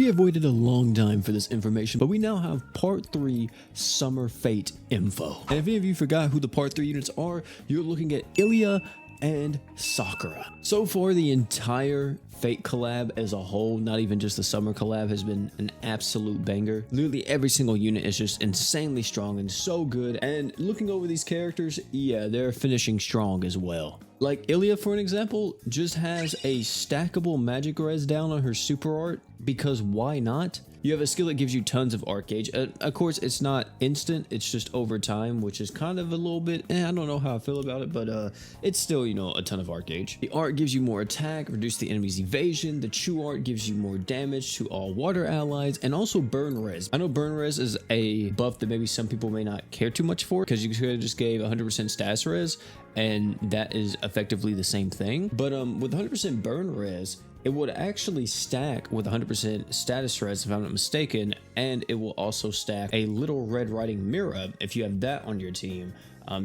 We have waited a long time for this information, but we now have Part 3 Summer Fate info. And if any of you forgot who the Part 3 units are, you're looking at Ilia and Sakura. So far, the entire Fate collab as a whole, not even just the summer collab, has been an absolute banger. Literally every single unit is just insanely strong and so good. And looking over these characters, yeah, they're finishing strong as well. Like Ilia, for an example, just has a stackable magic res down on her super art, because why not? You have a skill that gives you tons of arc gauge. Of course, it's not instant, it's just over time, which is kind of a little bit, I don't know how I feel about it, but it's still, you know, a ton of arc gauge. The art gives you more attack, reduce the enemy's evasion. The chew art gives you more damage to all water allies, and also burn res. I know burn res is a buff that maybe some people may not care too much for, because you could have just gave 100% status res, and that is effectively the same thing. But with 100% burn res, it would actually stack with 100% status res if I'm not mistaken, and it will also stack a little Red Riding Mirror if you have that on your team,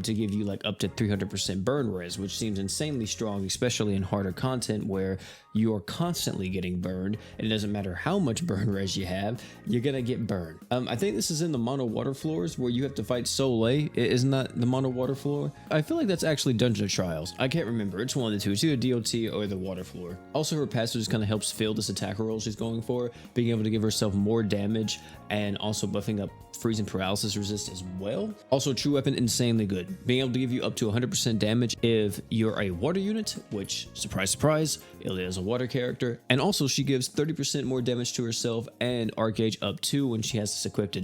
to give you like up to 300% burn res, which seems insanely strong, especially in harder content where you are constantly getting burned, and it doesn't matter how much burn res you have, you're gonna get burned. I think this is in the mono water floors where you have to fight Soleil. Isn't that the mono water floor? I feel like that's actually Dungeon Trials. I can't remember. It's one of the two. It's either DOT or the water floor. Also, her passive just kind of helps fill this attacker roll she's going for, being able to give herself more damage and also buffing up freeze and paralysis resist as well. Also, true weapon, insanely good, being able to give you up to 100% damage if you're a water unit, which, surprise surprise, Ilia is a water character. And also she gives 30% more damage to herself and arc gauge up to when she has this equipped.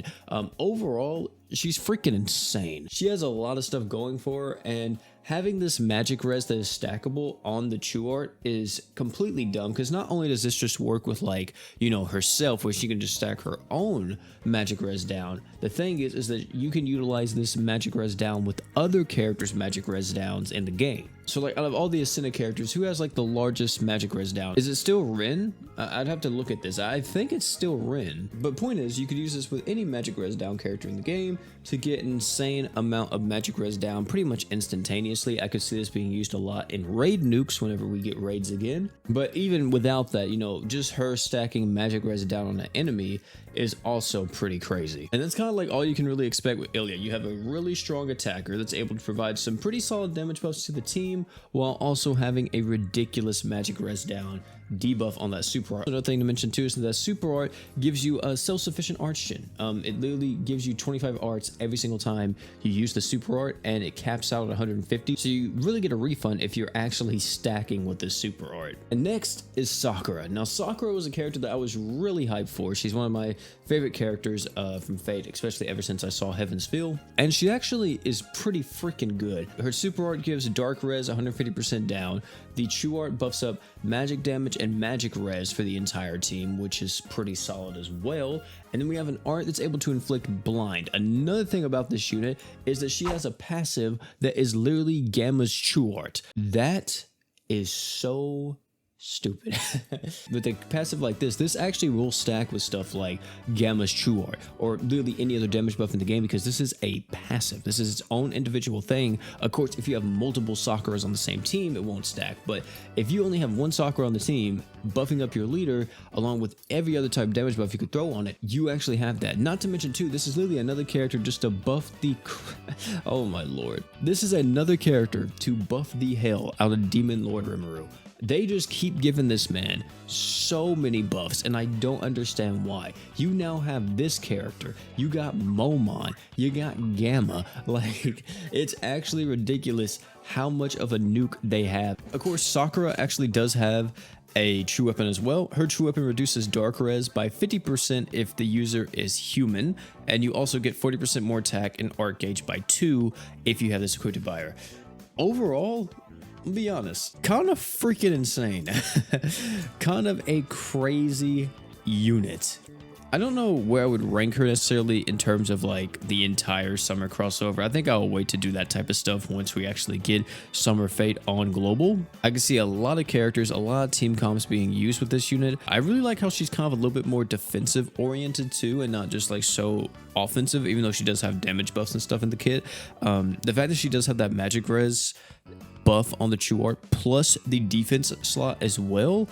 Overall, she's freaking insane. She has a lot of stuff going for her, and having this magic res that is stackable on the chew art is completely dumb, because not only does this just work with, like, you know, herself, where she can just stack her own magic res down, the thing is that you can utilize this magic res down with other characters' magic res downs in the game. So, like, out of all the Ascendant characters, who has like the largest magic res down? Is it still Rin? I'd have to look at this. I think it's still Rin. But point is, you could use this with any magic res down character in the game to get an insane amount of magic res down pretty much instantaneously. I could see this being used a lot in raid nukes whenever we get raids again. But even without that, you know, just her stacking magic res down on an enemy is also pretty crazy. And that's kind of like all you can really expect with Ilia. You have a really strong attacker that's able to provide some pretty solid damage buffs to the team, while also having a ridiculous magic res down debuff on that super art. Another thing to mention too is that super art gives you a self-sufficient arts gen. It literally gives you 25 arts every single time you use the super art, and it caps out at 150, so you really get a refund if you're actually stacking with this super art. And next is Sakura. Now, Sakura was a character that I was really hyped for. She's one of my favorite characters from Fate, especially ever since I saw Heaven's Feel, and she actually is pretty freaking good. Her super art gives dark res 150% down. The chew art buffs up magic damage and magic res for the entire team, which is pretty solid as well. And then we have an art that's able to inflict blind. Another thing about this unit is that she has a passive that is literally Gamma's chew art. That is so stupid. With a passive like this actually will stack with stuff like Gamma's True Art or literally any other damage buff in the game, because this is a passive. This is its own individual thing. Of course, if you have multiple Sakuras on the same team, it won't stack. But if you only have one Sakura on the team, buffing up your leader along with every other type of damage buff you could throw on it, you actually have that. Not to mention too, this is literally another character just to buff the oh my lord. This is another character to buff the hell out of Demon Lord Rimuru. They just keep giving this man so many buffs, and I don't understand why. You now have this character, you got Momon, you got Gamma. Like, it's actually ridiculous how much of a nuke they have. Of course, Sakura actually does have a true weapon as well. Her true weapon reduces dark res by 50% if the user is human, and you also get 40% more attack and arc gauge by 2 if you have this equipped by her. Overall, I'll be honest, kind of freaking insane. Kind of a crazy unit. I don't know where I would rank her necessarily in terms of like the entire summer crossover. I think I'll wait to do that type of stuff once we actually get Summer Fate on global. I can see a lot of characters, a lot of team comps being used with this unit. I really like how she's kind of a little bit more defensive oriented too, and not just like so offensive, even though she does have damage buffs and stuff in the kit. The fact that she does have that magic res buff on the true art plus the defense slot as well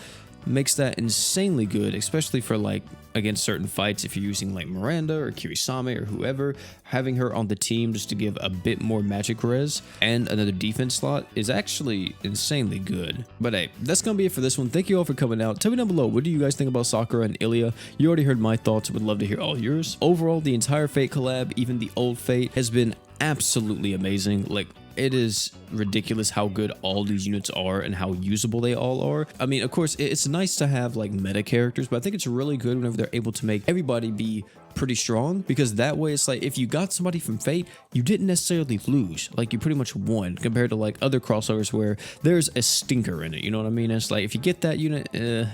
makes that insanely good, especially for like against certain fights. If you're using like Miranda or Kirisame or whoever, having her on the team just to give a bit more magic res and another defense slot is actually insanely good. But hey, that's gonna be it for this one. Thank you all for coming out. Tell me down below, what do you guys think about Sakura and Ilia? You already heard my thoughts. Would love to hear all yours. Overall, the entire Fate collab, even the old Fate, has been absolutely amazing. Like, it is ridiculous how good all these units are and how usable they all are. I mean, of course, it's nice to have like meta characters, but I think it's really good whenever they're able to make everybody be pretty strong, because that way it's like if you got somebody from Fate, you didn't necessarily lose. Like, you pretty much won compared to like other crossovers where there's a stinker in it. You know what I mean? It's like if you get that unit, it's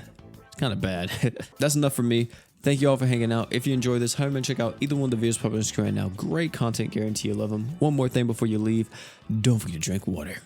kind of bad. That's enough for me. Thank you all for hanging out. If you enjoyed this, have check out either one of the videos popping on the screen right now. Great content, guarantee you love them. One more thing before you leave, don't forget to drink water.